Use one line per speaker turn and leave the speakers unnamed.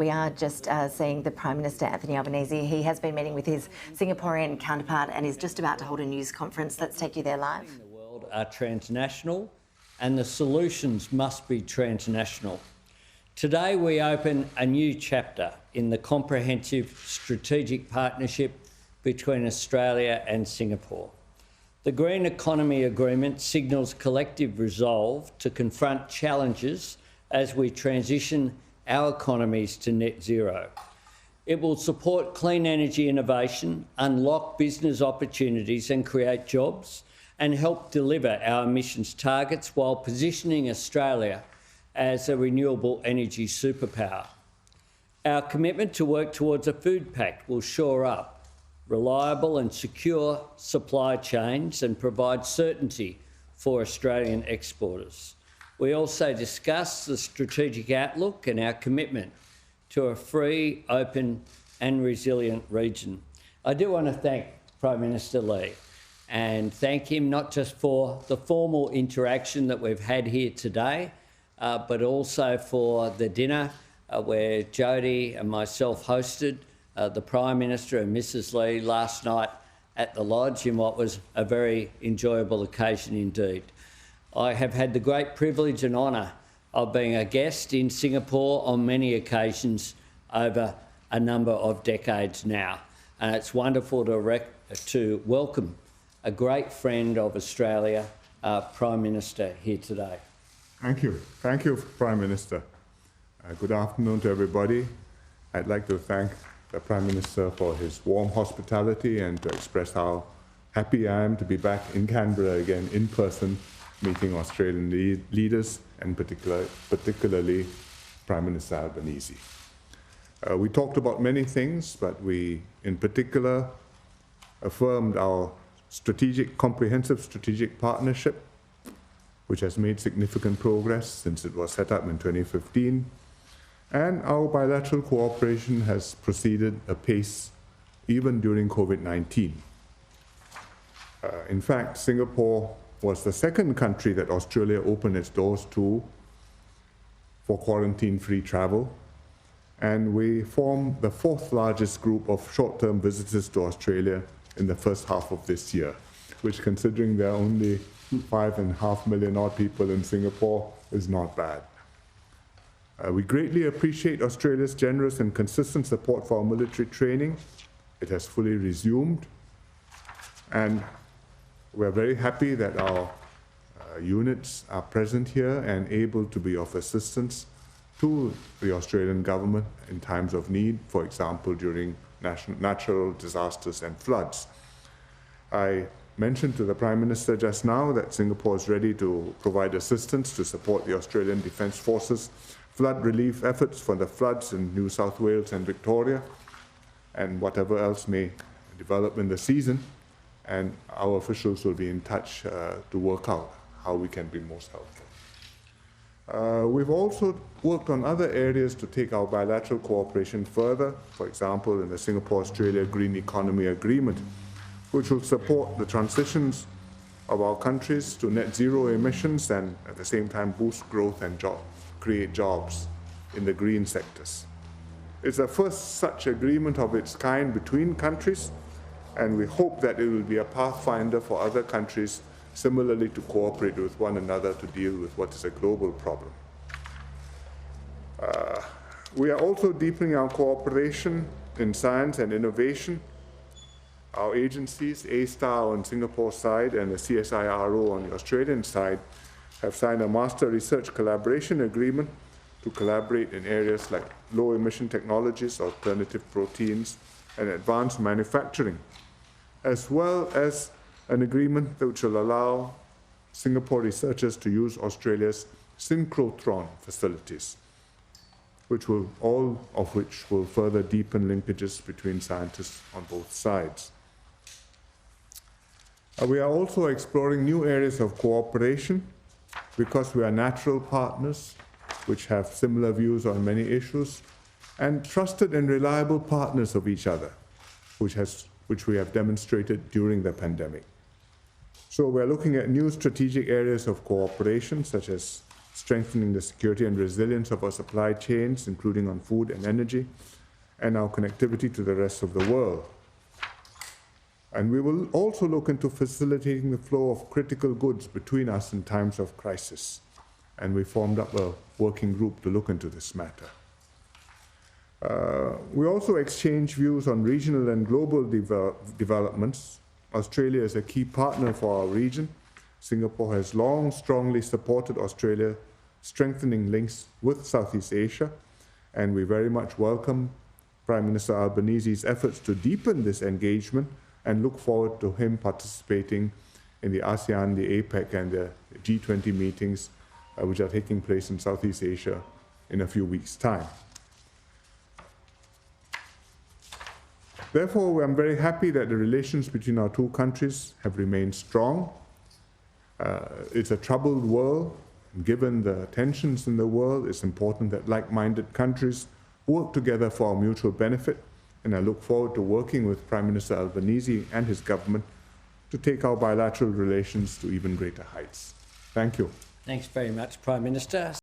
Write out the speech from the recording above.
We are just seeing the Prime Minister Anthony Albanese. He has been meeting with his Singaporean counterpart and is just about to hold a news conference. Let's take you there live.
The world are transnational and the solutions must be transnational. Today we open a new chapter in the comprehensive strategic partnership between Australia and Singapore. The Green Economy Agreement signals collective resolve to confront challenges as we transition our economies to net zero. It will support clean energy innovation, unlock business opportunities and create jobs, and help deliver our emissions targets while positioning Australia as a renewable energy superpower. Our commitment to work towards a food pact will shore up reliable and secure supply chains and provide certainty for Australian exporters. We also discussed the strategic outlook and our commitment to a free, open and resilient region. I do want to thank Prime Minister Lee and thank him not just for the formal interaction that we've had here today, but also for the dinner where Jody and myself hosted the Prime Minister and Mrs Lee last night at the Lodge in what was a very enjoyable occasion indeed. I have had the great privilege and honour of being a guest in Singapore on many occasions over a number of decades now, and it's wonderful to welcome a great friend of Australia, Prime Minister, here today.
Thank you. Thank you, Prime Minister. Good afternoon to everybody. I'd like to thank the Prime Minister for his warm hospitality and to express how happy I am to be back in Canberra again in person, meeting Australian leaders and particularly Prime Minister Albanese. We talked about many things, but we in particular affirmed our comprehensive strategic partnership, which has made significant progress since it was set up in 2015. And our bilateral cooperation has proceeded apace even during COVID-19. In fact, Singapore was the second country that Australia opened its doors to for quarantine-free travel, and we formed the fourth largest group of short-term visitors to Australia in the first half of this year, which, considering there are only 5.5 million odd people in Singapore, is not bad. We greatly appreciate Australia's generous and consistent support for our military training. It has fully resumed, and we're very happy that our units are present here and able to be of assistance to the Australian government in times of need, for example, during natural disasters and floods. I mentioned to the Prime Minister just now that Singapore is ready to provide assistance to support the Australian Defence Forces flood relief efforts for the floods in New South Wales and Victoria, and whatever else may develop in the season. And our officials will be in touch to work out how we can be most helpful. We've also worked on other areas to take our bilateral cooperation further, for example, in the Singapore-Australia Green Economy Agreement, which will support the transitions of our countries to net zero emissions and at the same time boost growth and create jobs in the green sectors. It's the first such agreement of its kind between countries, and we hope that it will be a pathfinder for other countries similarly to cooperate with one another to deal with what is a global problem. We are also deepening our cooperation in science and innovation. Our agencies, A*STAR on Singapore's side and the CSIRO on the Australian side, have signed a master research collaboration agreement to collaborate in areas like low-emission technologies, alternative proteins, and advanced manufacturing, as well as an agreement which will allow Singapore researchers to use Australia's synchrotron facilities, all of which will further deepen linkages between scientists on both sides. We are also exploring new areas of cooperation because we are natural partners which have similar views on many issues, and trusted and reliable partners of each other, which we have demonstrated during the pandemic. So we're looking at new strategic areas of cooperation, such as strengthening the security and resilience of our supply chains, including on food and energy, and our connectivity to the rest of the world. And we will also look into facilitating the flow of critical goods between us in times of crisis. And we formed up a working group to look into this matter. We also exchange views on regional and global developments. Australia is a key partner for our region. Singapore has long strongly supported Australia strengthening links with Southeast Asia, and we very much welcome Prime Minister Albanese's efforts to deepen this engagement and look forward to him participating in the ASEAN, the APEC, and the G20 meetings, which are taking place in Southeast Asia in a few weeks' time. Therefore, I'm very happy that the relations between our two countries have remained strong. It's a troubled world. Given the tensions in the world, it's important that like-minded countries work together for our mutual benefit, and I look forward to working with Prime Minister Albanese and his government to take our bilateral relations to even greater heights. Thank you.
Thanks very much, Prime Minister.